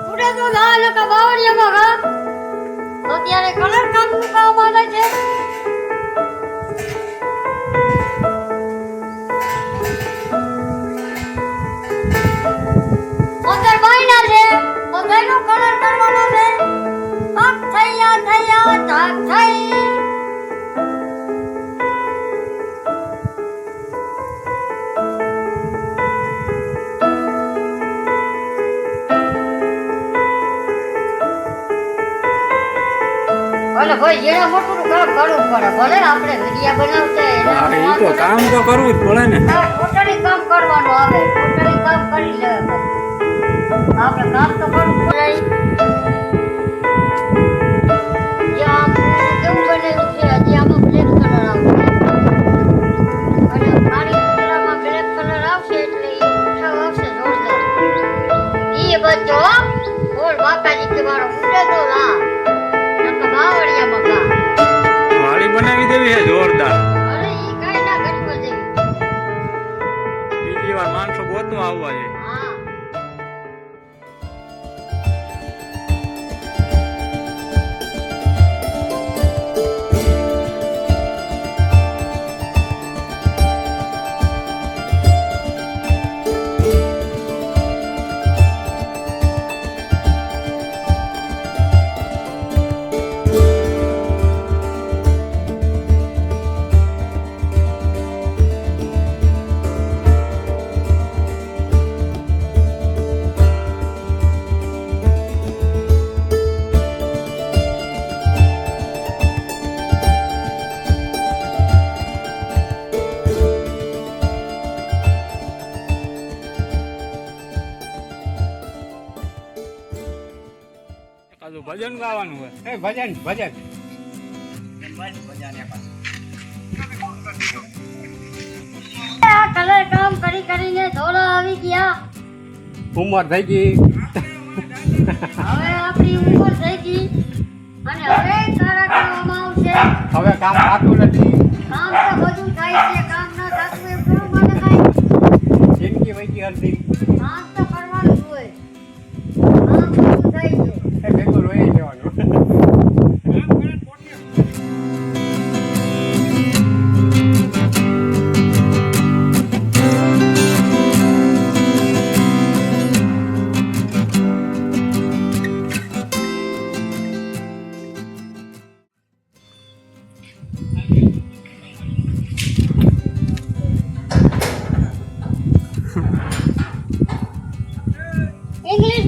ઉડે તો લાલ કા બાવળિયામાં હા તો ત્યારે કલર કામનું કામ આવે છે. અંદર બાયના છે તો તેનો કલર કરવાનો છે. આપ થયા ધાક થઈ ભલે ભાઈ જેના મોટું કામ કરવું પડે. ભલે આપણે વિડિયા બનાવતા હા, ઈ તો કામ તો કરવું જ પડે ને. ટોટલી કામ કરવાનું આવે. ટોટલી કામ કરી લે આપણે કામ તો કરવું પડે. જે આમ કેવું બનેલું છે હજી આમાં બ્લેક કલર આવશે અને મારી કલરમાં બ્લેક કલર આવશે એટલે એ ઉઠાવ આવશે જોરદાર. ઈ બચ્ચો બોલ બાપાજી કે મારો ઉડે તો લા બાવળિયામાં કા વાળી બનાવી દેવી છે જોરદાર. અરે ઈ કાઈ ના ઘટવા દેવી. બીજી વાર માણસો ગોતવા આવવા છે. હા કાજુ ભજન ગાવાનું હોય. એ ભજન ભજન આ કલર કામ કરી કરીને ધોળા આવી ગયા. ઉંમર થઈ ગઈ. હવે આપણી ઉંમર થઈ ગઈ અને હવે સારા કરવામાં આવશે. હવે કામ થતું નથી. કામ તો બધું થાય છે. કામ ના થતું એમ થોડું મને કાંઈ. જિંદગી વહી ગઈ અડધી. કામ તો કરવાનું જ હોય. કામ બધું થાય છે. એ ભેગું રોઈ જવાનું. ઇંગ્લિશ